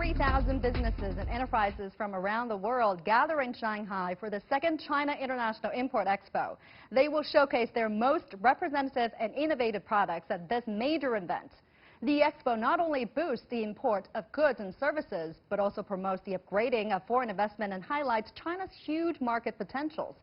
3,000 businesses and enterprises from around the world gather in Shanghai for the second China International Import Expo. They will showcase their most representative and innovative products at this major event. The expo not only boosts the import of goods and services, but also promotes the upgrading of foreign investment and highlights China's huge market potentials.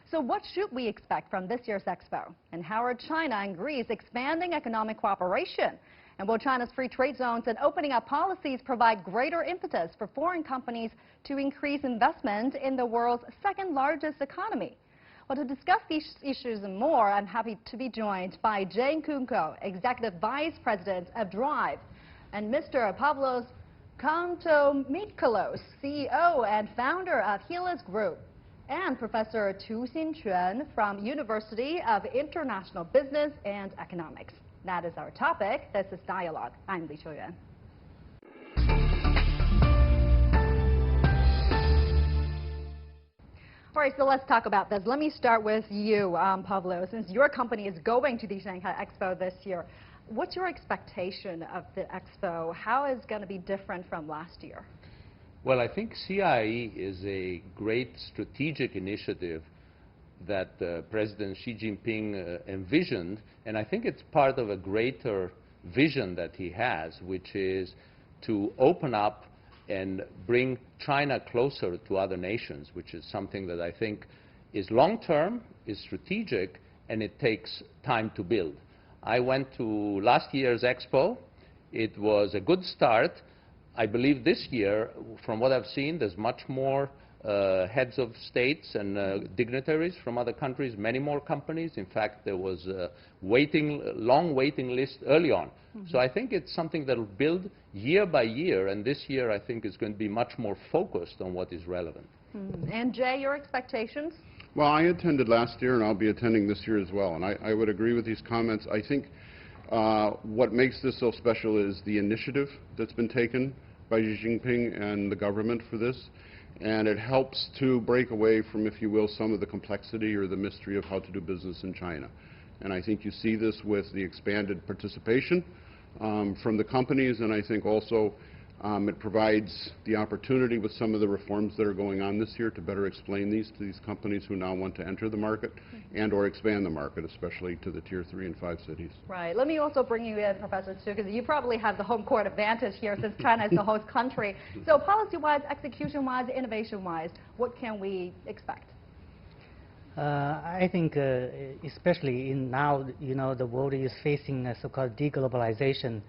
So what should we expect from this year's expo? And how are China and Greece expanding economic cooperation? And will China's free trade zones and opening up policies provide greater impetus for foreign companies to increase investment in the world's second largest economy? Well, to discuss these issues and more, I'm happy to be joined by Jane Kunko, Executive Vice President of Drive, and Mr. Pavlos Kontomitkalos, CEO and founder of Helix Group, and Professor Tu Xinquan from University of International Business and Economics. That is our topic. This is Dialogue. I'm Li Qiuyuan. All right, so let's talk about this. Let me start with you, Pavlo. Since your company is going to the Shanghai Expo this year, what's your expectation of the Expo? How is it going to be different from last year? Well, I think CIIE is a great strategic initiative that President Xi Jinping envisioned, and I think it's part of a greater vision that he has, which is to open up and bring China closer to other nations, which is something that I think is long-term, is strategic, and it takes time to build. I went to last year's expo. It was a good start. I believe this year, from what I've seen, there's much more heads of states and dignitaries from other countries, many more companies. In fact, there was a long waiting list early on. So I think it's something that will build year by year, and this year I think is going to be much more focused on what is relevant. And Jay, your expectations? Well, I attended last year and I'll be attending this year as well, and I would agree with these comments. I think what makes this so special is the initiative that's been taken by Xi Jinping and the government for this. And it helps to break away from, if you will, some of the complexity or the mystery of how to do business in China. And I think you see this with the expanded participation from the companies, and I think also it provides the opportunity with some of the reforms that are going on this year to better explain these to these companies who now want to enter the market and or expand the market, especially to the tier 3 and 5 cities. Right. Let me also bring you in, Professor Tu, because you probably have the home court advantage here since China is the host country. So policy-wise, execution-wise, innovation-wise, what can we expect? I think especially in now, you know, the world is facing a so-called deglobalization.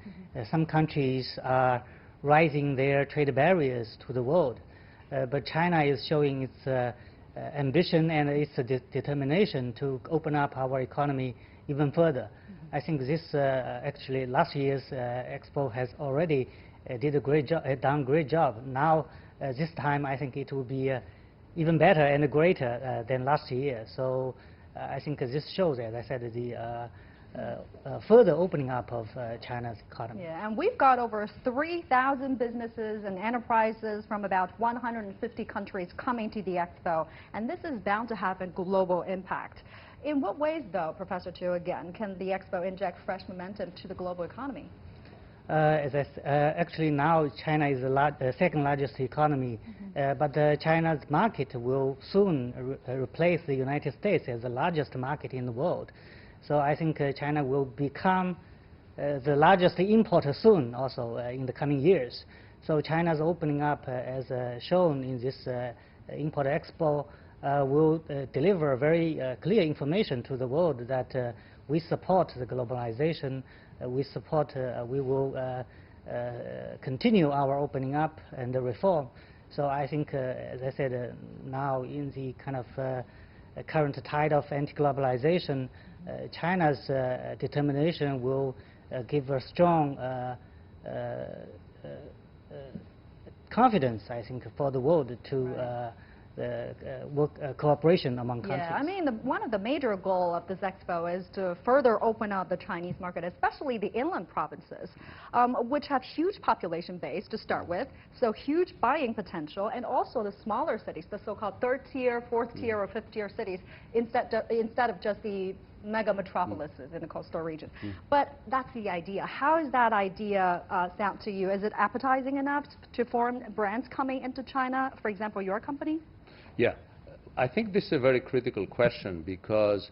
Some countries are raising their trade barriers to the world. But China is showing its ambition and its determination to open up our economy even further. I think this actually last year's expo has already done a great job. Now this time I think it will be even better and greater than last year. So I think this shows, as I said, the further opening up of China's economy. Yeah, and we've got over 3,000 businesses and enterprises from about 150 countries coming to the expo, and this is bound to have a global impact. In what ways, though, Professor Tu, again, can the expo inject fresh momentum to the global economy? Actually now China is the second largest economy, but China's market will soon replace the United States as the largest market in the world. So I think China will become the largest importer soon also in the coming years. So China's opening up, as shown in this Import Expo, will deliver very clear information to the world that we support the globalization, we will continue our opening up and the reform. So I think, as I said, now in the kind of current tide of anti-globalization, China's determination will give a strong confidence, I think, for the world to cooperation among countries. Yeah, I mean, one of the major goals of this expo is to further open up the Chinese market, especially the inland provinces, which have huge population base to start with, so huge buying potential, and also the smaller cities, the so-called third tier, fourth tier, or fifth tier cities, instead of just the mega metropolises in the coastal region. But that's the idea. How is that idea sound to you? Is it appetizing enough to foreign brands coming into China, for example, your company? Yeah, I think this is a very critical question because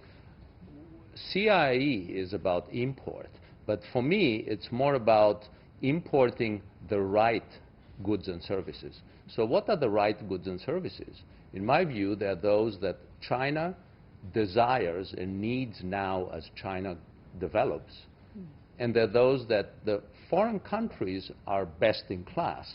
CIIE is about import, but for me it's more about importing the right goods and services. So what are the right goods and services? In my view, they are those that China desires and needs now as China develops, and they're those that the foreign countries are best in class.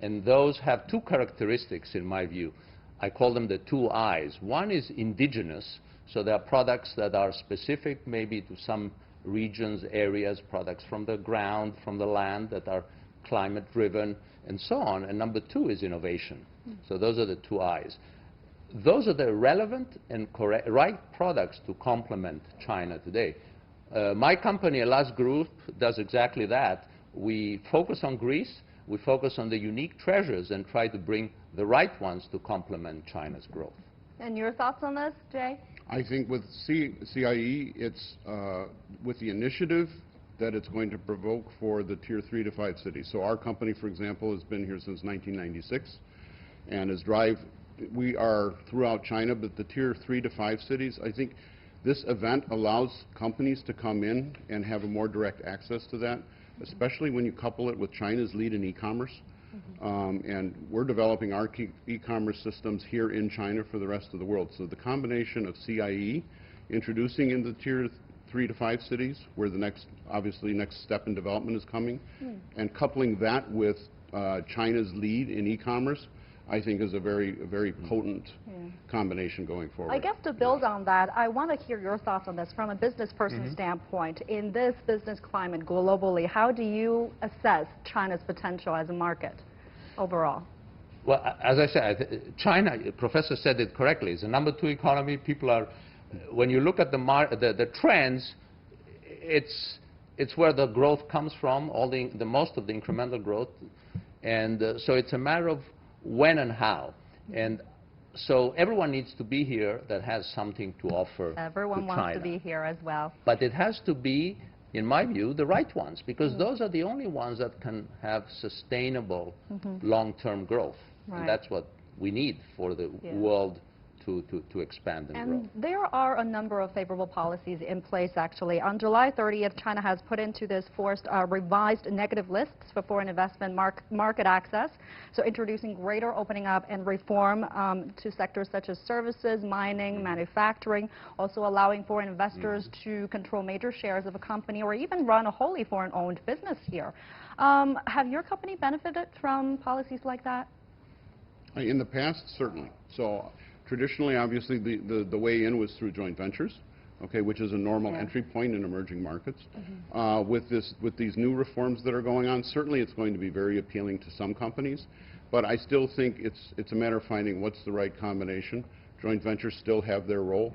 And those have two characteristics in my view. I call them the two I's. One is indigenous, so there are products that are specific maybe to some regions, areas, products from the ground, from the land that are climate driven, and so on. And number two is innovation. So those are the two I's. Those are the relevant and right products to complement China today. My company, Alas Group, does exactly that. We focus on Greece, we focus on the unique treasures and try to bring the right ones to complement China's growth. And your thoughts on this, Jay? I think with CIIE, it's with the initiative that it's going to provoke for the tier 3 to 5 cities. So our company, for example, has been here since 1996 and we are throughout China, but the tier 3 to 5 cities, I think this event allows companies to come in and have a more direct access to that, especially when you couple it with China's lead in e-commerce. And we're developing our e-commerce systems here in China for the rest of the world. So the combination of CIIE, introducing in the tier 3 to 5 cities, where the obviously next step in development is coming, and coupling that with China's lead in e-commerce, I think is a very potent combination going forward. I guess to build on that, I want to hear your thoughts on this from a business person standpoint. In this business climate globally, how do you assess China's potential as a market overall? Well, as I said, China, Professor said it correctly, is the number 2 economy. People are, when you look at the trends, it's where the growth comes from, the most of the incremental growth, and so it's a matter of when and how. And so everyone needs to be here that has something to offer. Everyone wants to be here as well. But it has to be, in my view, the right ones, because those are the only ones that can have sustainable long-term growth. Right. And that's what we need for the world to expand and grow. And there are a number of favorable policies in place, actually. On July 30th, China has put into this force revised negative lists for foreign investment market access, so introducing greater opening up and reform to sectors such as services, mining, manufacturing, also allowing foreign investors to control major shares of a company or even run a wholly foreign-owned business here. Have your company benefited from policies like that? In the past, certainly. So traditionally, obviously, the way in was through joint ventures, okay, which is a normal entry point in emerging markets. With these new reforms that are going on, certainly it's going to be very appealing to some companies, but I still think it's a matter of finding what's the right combination. Joint ventures still have their role,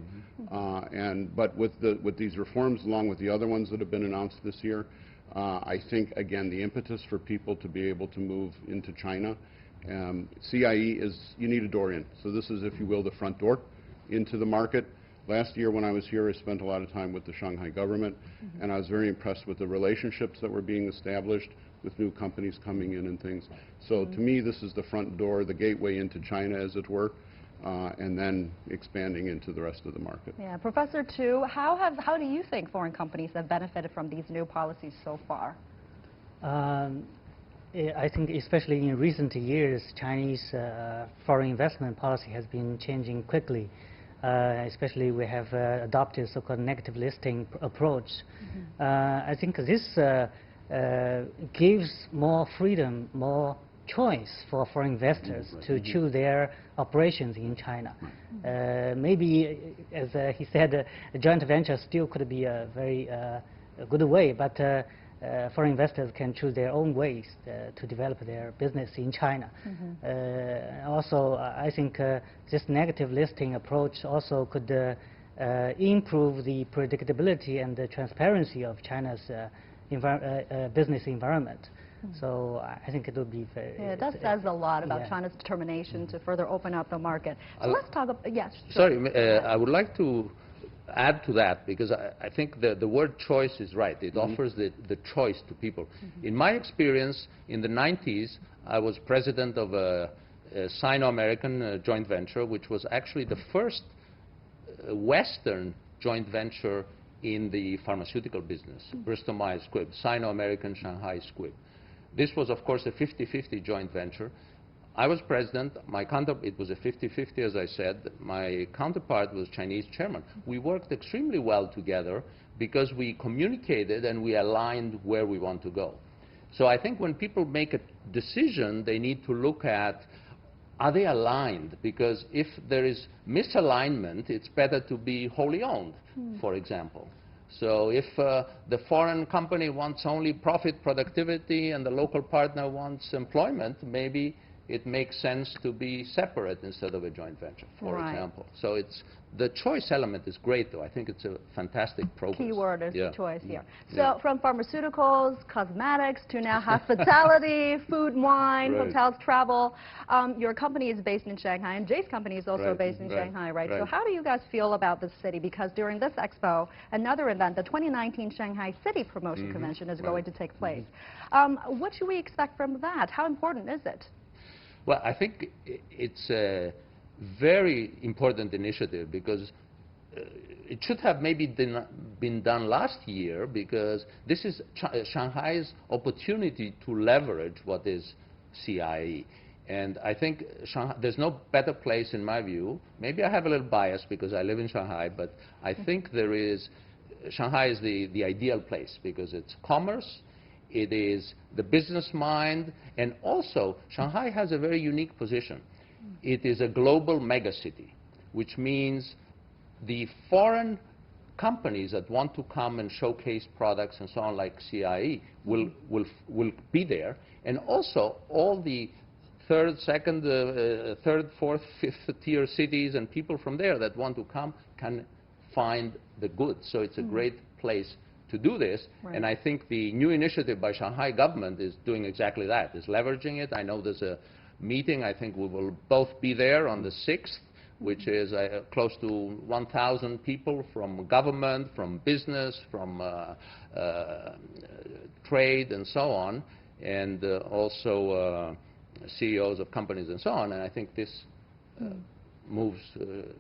but with these reforms, along with the other ones that have been announced this year, I think again the impetus for people to be able to move into China. CIIE is, you need a door in. So this is, if you will, the front door into the market. Last year when I was here, I spent a lot of time with the Shanghai government, and I was very impressed with the relationships that were being established with new companies coming in and things. So to me, this is the front door, the gateway into China, as it were, and then expanding into the rest of the market. Yeah, Professor Tu, how do you think foreign companies have benefited from these new policies so far? I think especially in recent years, Chinese foreign investment policy has been changing quickly. Especially we have adopted so-called negative listing approach. I think this gives more freedom, more choice for foreign investors to choose their operations in China. Maybe, as he said, a joint venture still could be a very good way, but foreign investors can choose their own ways to develop their business in China. Also, I think this negative listing approach also could improve the predictability and the transparency of China's business environment. So I think it will be very... Yeah, that says a lot about China's determination to further open up the market. So let's talk about... Yes, sure. Sorry, I would like to add to that, because I think the word choice is right. It offers the choice to people. In my experience, in the 90s, I was president of a Sino-American joint venture, which was actually the first Western joint venture in the pharmaceutical business, Bristol-Myers Squibb, Sino-American Shanghai Squibb. This was, of course, a 50-50 joint venture. I was president. It was a 50-50, as I said. My counterpart was Chinese chairman. We worked extremely well together because we communicated and we aligned where we want to go. So I think when people make a decision, they need to look at, are they aligned? Because if there is misalignment, it's better to be wholly owned, for example. So if the foreign company wants only profit, productivity, and the local partner wants employment, maybe it makes sense to be separate instead of a joint venture, for example. So it's the choice element is great, though. I think it's a fantastic progress. Key word is the choice here. So from pharmaceuticals, cosmetics, to now hospitality, food, wine, hotels, travel. Your company is based in Shanghai, and Jay's company is also based in Shanghai, right? So how do you guys feel about this city? Because during this expo, another event, the 2019 Shanghai City Promotion Convention is going to take place. What should we expect from that? How important is it? Well, I think it's a very important initiative because it should have maybe been done last year, because this is Shanghai's opportunity to leverage what is CIIE. And I think there's no better place, in my view. Maybe I have a little bias because I live in Shanghai, but I think Shanghai is the ideal place because it's commerce, it is the business mind, and also Shanghai has a very unique position. It is a global megacity, which means the foreign companies that want to come and showcase products and so on, like CIIE, will be there, and also all the third, fourth, fifth tier cities and people from there that want to come can find the goods. So it's a great place to do this, and I think the new initiative by Shanghai government is doing exactly that, is leveraging it. I know there's a meeting, I think we will both be there on the 6th, which is close to 1,000 people from government, from business, from trade and so on, and also CEOs of companies and so on, and I think this moves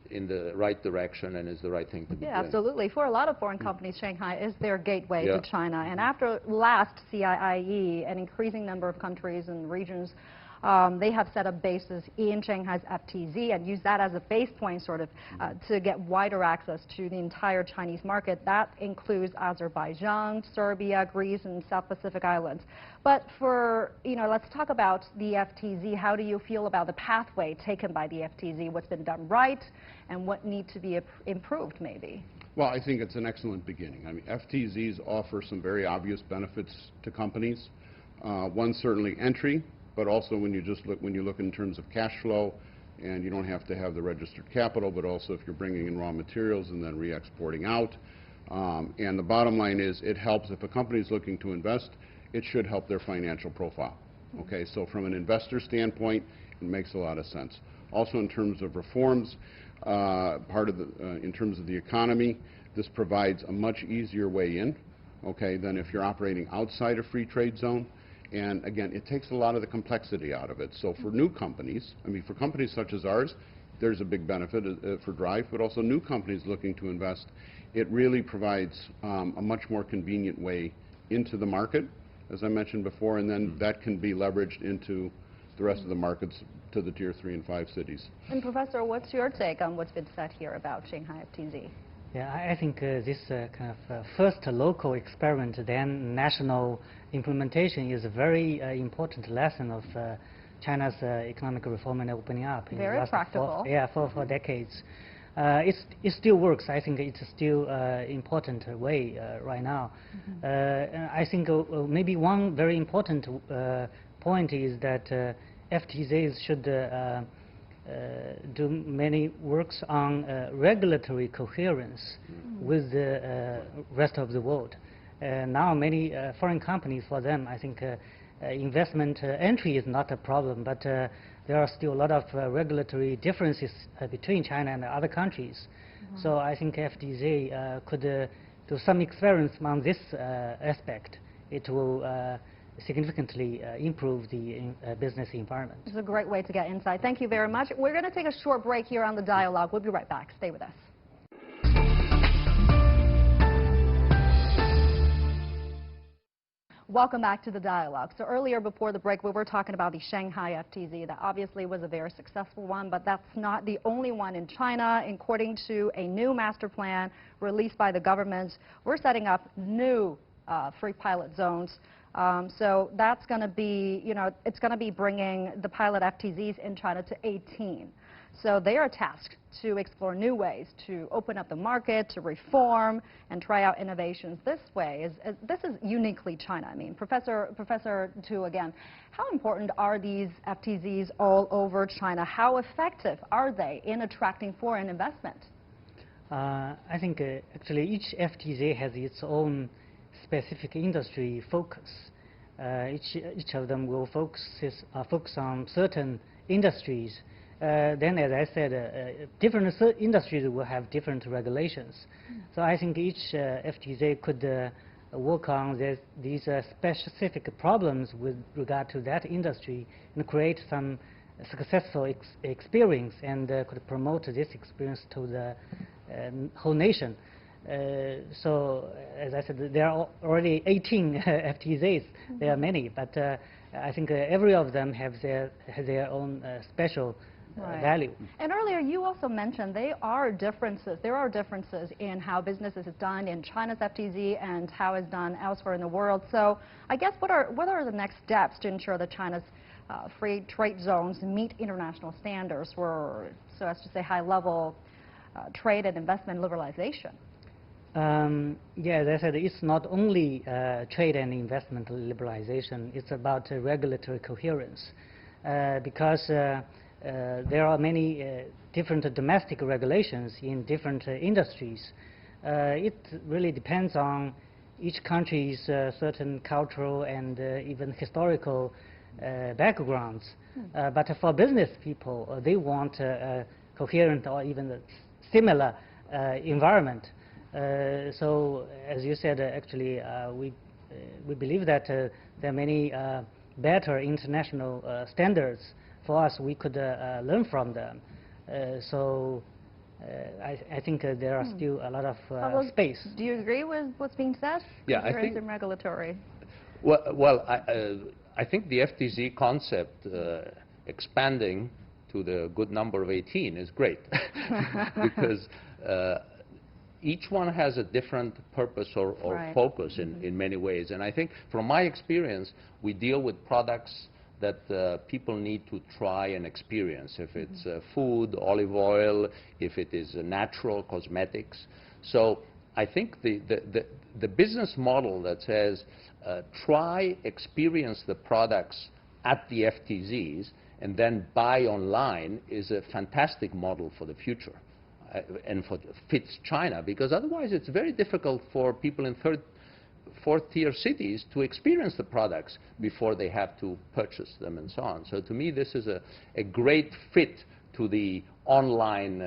in the right direction and is the right thing to be doing. Absolutely. For a lot of foreign companies, Shanghai is their gateway to China. And after last CIIE, an increasing number of countries and regions, they have set up bases in Shanghai's FTZ and use that as a base point sort of to get wider access to the entire Chinese market. That includes Azerbaijan, Serbia, Greece, and South Pacific Islands. But let's talk about the FTZ. How do you feel about the pathway taken by the FTZ? What's been done right and what needs to be improved, maybe? Well, I think it's an excellent beginning. I mean, FTZs offer some very obvious benefits to companies. One, certainly entry, but also when you look in terms of cash flow, and you don't have to have the registered capital, but also if you're bringing in raw materials and then re-exporting out. And the bottom line is it helps if a company is looking to invest, it should help their financial profile. Okay, so from an investor standpoint, it makes a lot of sense. Also in terms of reforms, in terms of the economy, this provides a much easier way in, okay, than if you're operating outside a free trade zone. And again, it takes a lot of the complexity out of it. So for new companies, I mean, for companies such as ours, there's a big benefit for Drive, but also new companies looking to invest. It really provides a much more convenient way into the market, as I mentioned before, and then that can be leveraged into the rest of the markets to the tier 3 and 5 cities. And Professor, what's your take on what's been said here about Shanghai FTZ? Yeah, I think this kind of first local experiment, then national implementation is a very important lesson of China's economic reform and opening up. Very practical. For decades. It still works. I think it's still important way right now. I think maybe one very important point is that FTZs should do many works on regulatory coherence with the rest of the world. Now many foreign companies, for them, I think investment entry is not a problem, but there are still a lot of regulatory differences between China and other countries. So I think FTZ could do some experiments on this aspect. It will significantly improve the business environment. It's a great way to get insight. Thank you very much. We're going to take a short break here on the dialogue. We'll be right back. Stay with us. Welcome back to the dialogue. So earlier before the break, we were talking about the Shanghai FTZ. That obviously was a very successful one, but that's not the only one in China. According to a new master plan released by the government, we're setting up new free pilot zones. So that's going to be, it's going to be bringing the pilot FTZs in China to 18. So they are tasked to explore new ways to open up the market, to reform, and try out innovations. This is uniquely China. I mean, Professor Tu, again, how important are these FTZs all over China? How effective are they in attracting foreign investment? I think actually each FTZ has its own specific industry focus. Each of them will focus on certain industries. Then, as I said, different industries will have different regulations. So I think each FTZ could work on these specific problems with regard to that industry and create some successful experience and could promote this experience to the whole nation. So, as I said, there are already 18 FTZs. There are many, but I think every of them has their own special value. And earlier, you also mentioned there are differences in how businesses is done in China's FTZ and how it's done elsewhere in the world. So, I guess what are the next steps to ensure that China's free trade zones meet international standards for, so as to say, high-level trade and investment liberalization? Yeah, as I said, it's not only trade and investment liberalization, it's about regulatory coherence. Because there are many different domestic regulations in different industries. It really depends on each country's certain cultural and even historical backgrounds. But for business people, they want a coherent or even a similar environment. So, as you said, actually, we believe that there are many better international standards for us. We could learn from them. So, I think there are still a lot of space. Do you agree with what's being said? Yeah, I think regulatory. Well, I think the FTZ concept expanding to the good number of 18 is great because each one has a different purpose or focus in many ways. And I think from my experience, we deal with products that people need to try and experience, if it's food, olive oil, if it is natural cosmetics. So I think the business model that says try, experience the products at the FTZs and then buy online is a fantastic model for the future. And fits China, because otherwise it's very difficult for people in fourth-tier cities to experience the products before they have to purchase them and so on. So to me, this is a great fit to the online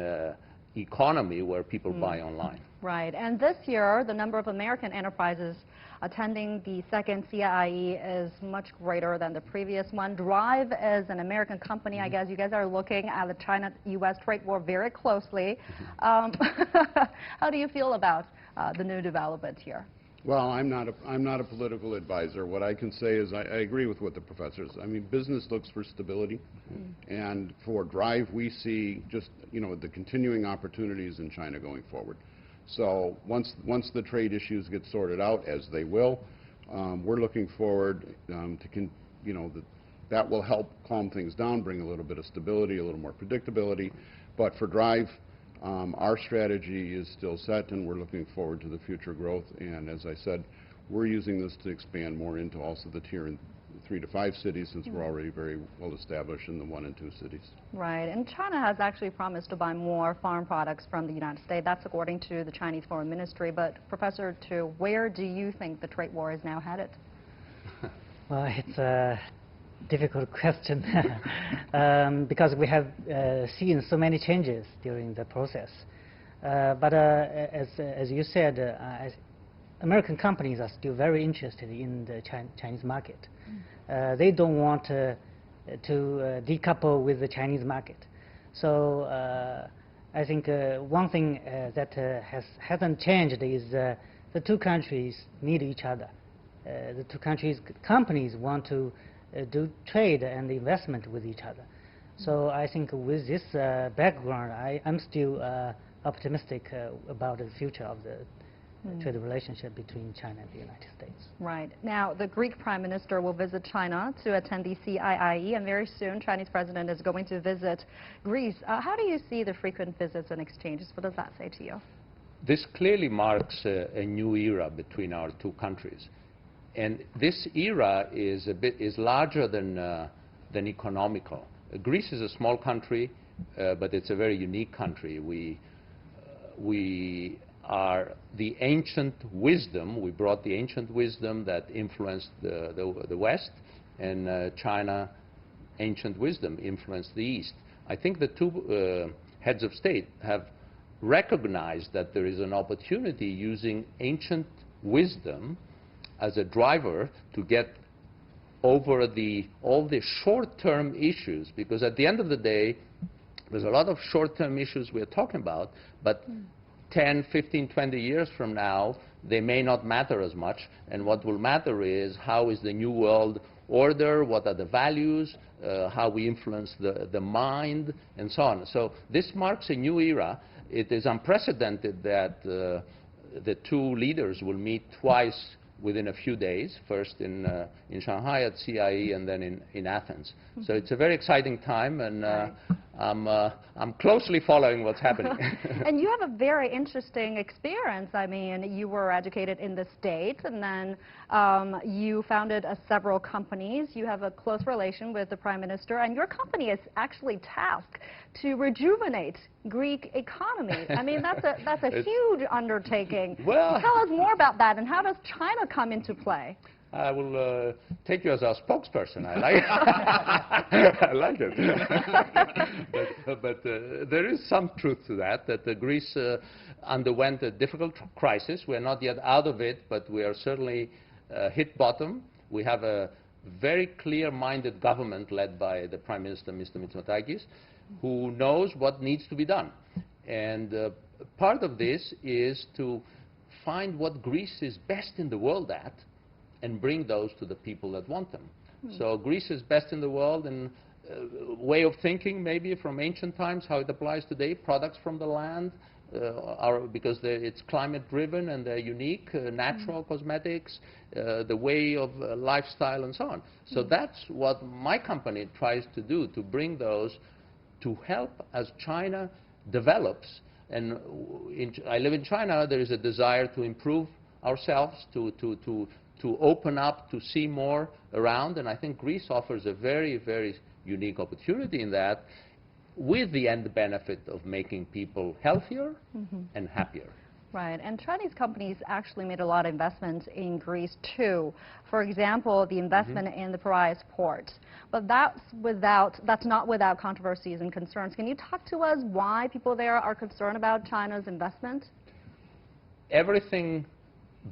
economy where people buy online. Right, and this year, the number of American enterprises attending the second CIIE is much greater than the previous one. Drive is an American company. I guess you guys are looking at the China-U.S. trade war very closely. How do you feel about the new development here? Well, I'm not a political advisor. What I can say is I agree with what the professors. I mean, business looks for stability, and for Drive, we see just the continuing opportunities in China going forward. So once the trade issues get sorted out, as they will, we're looking forward that will help calm things down, bring a little bit of stability, a little more predictability. But for Drive, our strategy is still set, and we're looking forward to the future growth. And as I said, we're using this to expand more into also the tier 3 to 5 cities, since we're already very well established in the 1 and 2 cities. Right, and China has actually promised to buy more farm products from the United States. That's according to the Chinese Foreign Ministry. But Professor Tu, where do you think the trade war is now headed? Well, it's a difficult question because we have seen so many changes during the process. But as you said, American companies are still very interested in the Chinese market. They don't want to decouple with the Chinese market. So I think one thing that hasn't changed is the two countries need each other. The two countries' companies want to do trade and investment with each other. So I think with this background, I'm still optimistic about the future of the trade relationship between China and the United States. Right. Now, the Greek Prime Minister will visit China to attend the CIIE, and very soon Chinese President is going to visit Greece. How do you see the frequent visits and exchanges? What does that say to you? This clearly marks a new era between our two countries. And this era is larger than economical. Greece is a small country, but it's a very unique country. We are the ancient wisdom. We brought the ancient wisdom that influenced the West, and China, ancient wisdom, influenced the East. I think the two heads of state have recognized that there is an opportunity using ancient wisdom as a driver to get over all the short-term issues, because at the end of the day, there's a lot of short-term issues we're talking about, but 10, 15, 20 years from now, they may not matter as much, and what will matter is how is the new world order, what are the values, how we influence the mind, and so on. So this marks a new era. It is unprecedented that the two leaders will meet twice within a few days, first in Shanghai at CIIE and then in Athens. So it's a very exciting time, and I'm closely following what's happening. And you have a very interesting experience. I mean, you were educated in the States, and then you founded several companies. You have a close relation with the Prime Minister, and your company is actually tasked to rejuvenate Greek economy. I mean, that's a huge undertaking. Well, tell us more about that, and how does China come into play? I will take you as our spokesperson. I like I like it. but there is some truth to that Greece underwent a difficult crisis. We're not yet out of it, but we are certainly hit bottom. We have a very clear-minded government led by the Prime Minister, Mr. Mitsotakis, who knows what needs to be done. And part of this is to find what Greece is best in the world at and bring those to the people that want them. So Greece is best in the world in way of thinking, maybe from ancient times, how it applies today, products from the land, because it's climate-driven and they're unique, natural cosmetics, the way of lifestyle and so on. So that's what my company tries to do, to bring those to help as China develops. And I live in China. There is a desire to improve ourselves, to open up, to see more around, and I think Greece offers a very, very unique opportunity in that, with the end benefit of making people healthier and happier. Right, and Chinese companies actually made a lot of investments in Greece too. For example, the investment in the Piraeus port. But that's not without controversies and concerns. Can you talk to us why people there are concerned about China's investment? Everything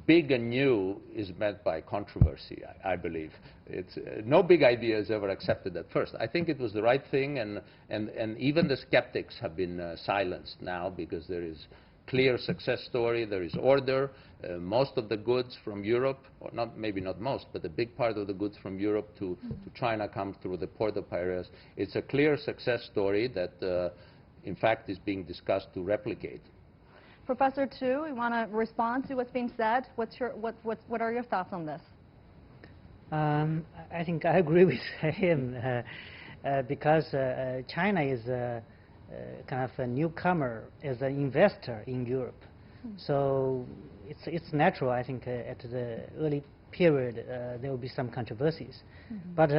big and new is met by controversy, I believe. It's, no big idea is ever accepted at first. I think it was the right thing, and even the skeptics have been silenced now, because there is clear success story, there is order. Most of the goods from Europe, or maybe not most, but a big part of the goods from Europe to China come through the port of Piraeus. It's a clear success story that, in fact, is being discussed to replicate. Professor Tu, you want to respond to what's being said? What are your thoughts on this? I think I agree with him because China is kind of a newcomer as an investor in Europe. So it's natural, I think, at the early period there will be some controversies. But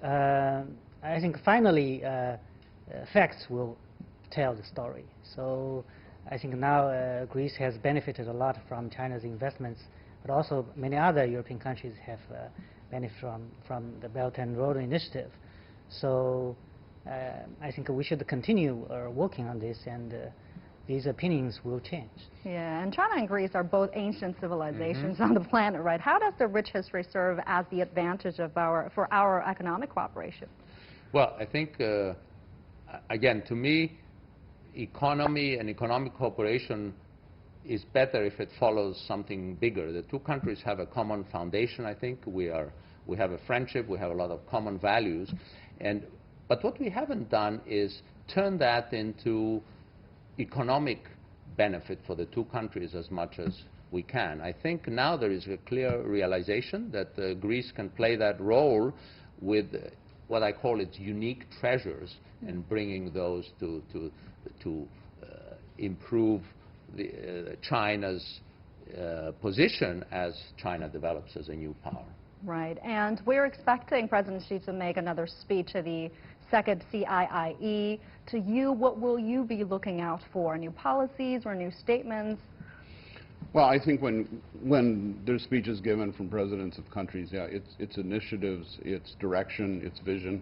I think finally facts will tell the story. So I think now Greece has benefited a lot from China's investments, but also many other European countries have benefited from the Belt and Road Initiative. So I think we should continue working on this and these opinions will change. Yeah, and China and Greece are both ancient civilizations on the planet, right? How does the rich history serve as the advantage for our economic cooperation? Well, I think, again, to me, economy and economic cooperation is better if it follows something bigger. The two countries have a common foundation, I think. We have a friendship, we have a lot of common values. But what we haven't done is turn that into economic benefit for the two countries as much as we can. I think now there is a clear realization that Greece can play that role with what I call its unique treasures and bringing those to improve China's position as China develops as a new power. Right, and we're expecting President Xi to make another speech at the second CIIE. To you, what will you be looking out for? New policies or new statements? Well, I think when there's speeches given from presidents of countries, yeah, it's initiatives, it's direction, it's vision,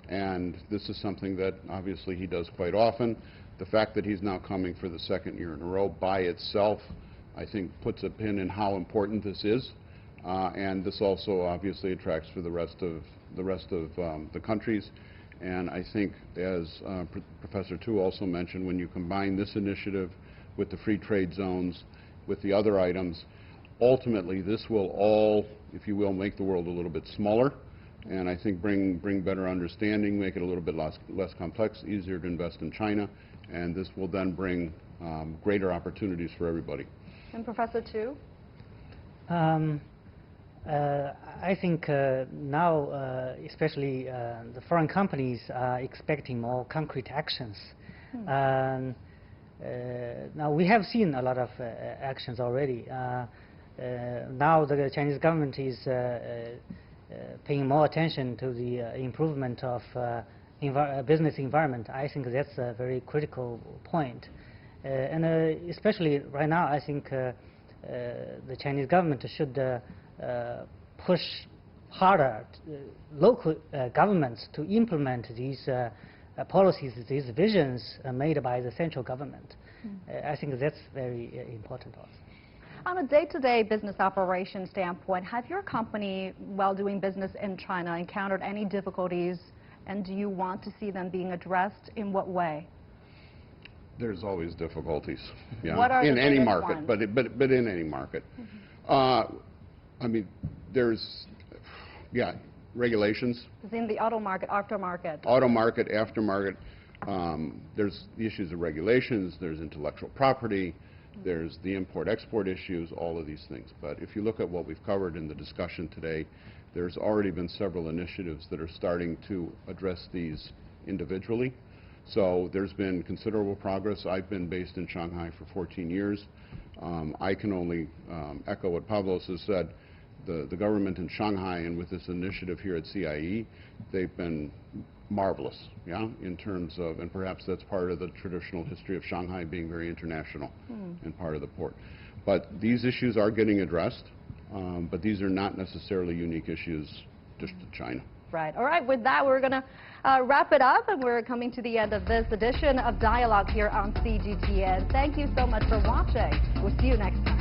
and this is something that obviously he does quite often. The fact that he's now coming for the second year in a row by itself, I think, puts a pin in how important this is, and this also obviously attracts for the rest of the countries. And I think, as Professor Tu also mentioned, when you combine this initiative with the free trade zones, with the other items, ultimately this will all, if you will, make the world a little bit smaller, and I think bring better understanding, make it a little bit less complex, easier to invest in China, and this will then bring greater opportunities for everybody. And Professor Tu? I think now, especially the foreign companies are expecting more concrete actions. Now, we have seen a lot of actions already. Now the Chinese government is paying more attention to the improvement of business environment. I think that's a very critical point. And especially right now, I think the Chinese government should push harder local governments to implement these policies, these visions made by the central government. I think that's very important also. On a day-to-day business operation standpoint, have your company, while doing business in China, encountered any difficulties, and do you want to see them being addressed? In what way? There's always difficulties, yeah, what are in the any biggest market, ones? but in any market. I mean, there's, yeah, regulations. In the auto market, aftermarket. Auto market, aftermarket. There's the issues of regulations. There's intellectual property. There's the import-export issues. All of these things. But if you look at what we've covered in the discussion today, there's already been several initiatives that are starting to address these individually. So there's been considerable progress. I've been based in Shanghai for 14 years. I can only echo what Pavlos has said. The government in Shanghai and with this initiative here at CIIE, they've been marvelous, yeah, in terms of, and perhaps that's part of the traditional history of Shanghai being very international and part of the port. But these issues are getting addressed, but these are not necessarily unique issues just to China. Right. All right. With that, we're going to wrap it up, and we're coming to the end of this edition of Dialogue here on CGTN. Thank you so much for watching. We'll see you next time.